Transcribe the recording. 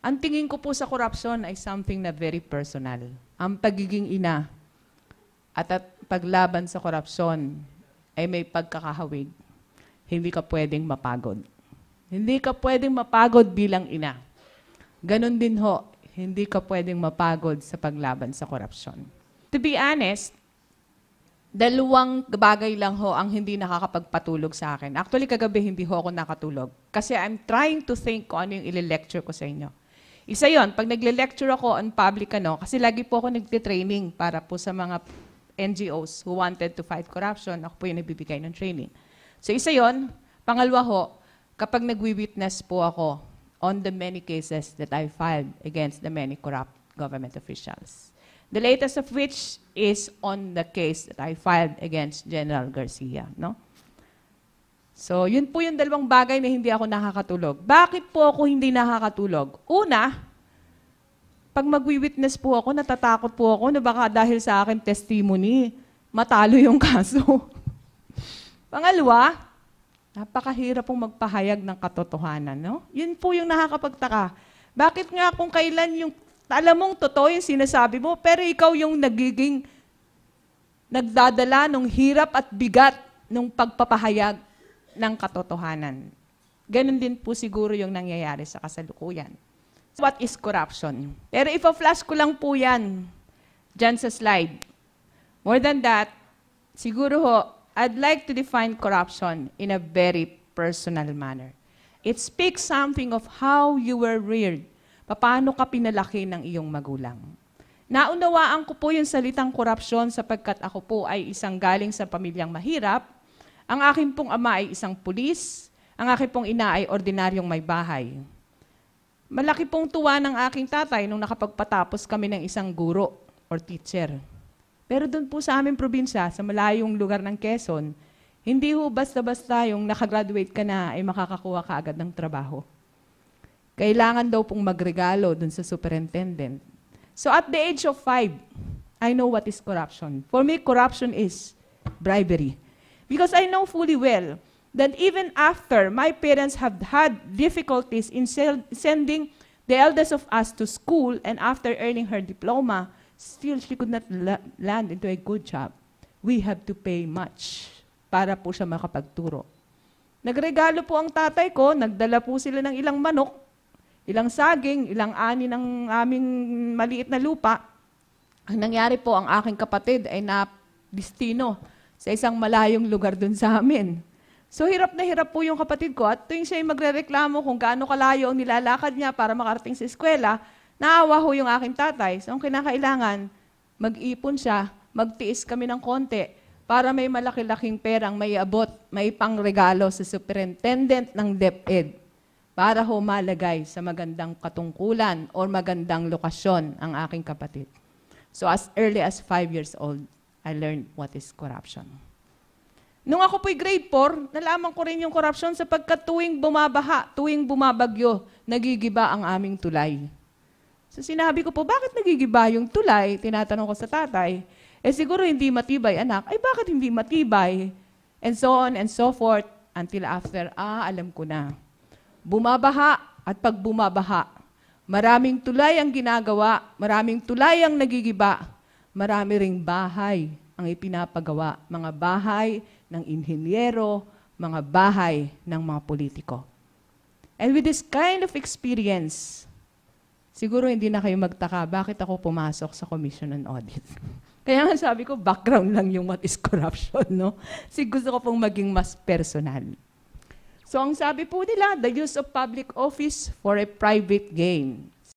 Ang tingin ko po sa korupsyon ay something na very personal. Ang pagiging ina at paglaban sa korupsyon ay may pagkakahawig. Hindi ka pwedeng mapagod. Hindi ka pwedeng mapagod bilang ina. Ganon din ho, hindi ka pwedeng mapagod sa paglaban sa korupsyon. To be honest, dalawang bagay lang ho ang hindi nakakapagpatulog sa akin. Actually, kagabi hindi ho ako nakatulog. Kasi I'm trying to think kung ano yung ile-lecture ko sa inyo. Isa yon, pag nagle-lecture ako on public, kasi lagi po ako nagtitraining para po sa mga NGOs who wanted to fight corruption. Ako po yung nagbibigay ng training. So isa yon. Pangalawa ho, kapag nagwi-witness po ako on the many cases that I filed against the many corrupt government officials. The latest of which is on the case that I filed against General Garcia. No? So, yun po yung dalawang bagay na hindi ako nakakatulog. Bakit po ako hindi nakakatulog? Una, pag magwi-witness po ako, natatakot po ako na baka dahil sa akin testimony, matalo yung kaso. Pangalawa, napakahirap pong magpahayag ng katotohanan. No? Yun po yung nakakapagtaka. Bakit nga kung kailan yung, alam mong totoo yung sinasabi mo, pero ikaw yung nagiging nagdadala ng hirap at bigat ng pagpapahayag ng katotohanan. Ganon din po siguro yung nangyayari sa kasalukuyan. What is corruption? Pero ipa-flash ko lang po yan dyan sa slide. More than that, siguro ho, I'd like to define corruption in a very personal manner. It speaks something of how you were reared. Paano ka pinalaki ng iyong magulang. Naunawaan ko po yung salitang korupsyon sapagkat ako po ay isang galing sa pamilyang mahirap. Ang aking pong ama ay isang pulis. Ang aking pong ina ay ordinaryong may bahay. Malaki pong tuwa ng aking tatay nung nakapagpatapos kami ng isang guro or teacher. Pero doon po sa aming probinsya, sa malayong lugar ng Quezon, hindi ho basta-basta yung nakagraduate ka na ay makakakuha ka agad ng trabaho. Kailangan daw pong magregalo doon sa superintendent. So at the age of 5, I know what is corruption. For me, corruption is bribery. Because I know fully well that even after my parents have had difficulties in sending the eldest of us to school and after earning her diploma, still she could not land into a good job. We have to pay much para po siya makapagturo. Nagregalo po ang tatay ko, nagdala po sila ng ilang manok, ilang saging, ilang ani ng aming maliit na lupa. Ang nangyari po, ang aking kapatid ay na-destino sa isang malayong lugar dun sa amin. So hirap na hirap po yung kapatid ko at tuwing siya magrereklamo kung gaano kalayo ang nilalakad niya para makarating sa eskwela, naawa ho yung aking tatay. So ang kinakailangan, mag-ipon siya, magtiis kami ng konti para may malaki-laking perang may abot, may pangregalo sa superintendent ng DepEd para ho malagay sa magandang katungkulan o magandang lokasyon ang aking kapatid. So as early as 5 years old, I learned what is corruption. Nung ako po'y grade 4, nalaman ko rin yung corruption sapagkat tuwing bumabaha, tuwing bumabagyo, nagigiba ang aming tulay. So sinabi ko po, bakit nagigiba yung tulay? Tinatanong ko sa tatay. Eh siguro hindi matibay, anak. Ay bakit hindi matibay? And so on and so forth until after, alam ko na. Bumabaha at pag bumabaha, maraming tulay ang ginagawa, maraming tulay ang nagigiba. Marami ring bahay ang ipinapagawa. Mga bahay ng inhinyero, mga bahay ng mga politiko. And with this kind of experience, siguro hindi na kayo magtaka bakit ako pumasok sa Commission on Audit. Kaya nga sabi ko, background lang yung what is corruption, no? Kasi gusto ko pong maging mas personal. So ang sabi po nila, the use of public office for a private gain.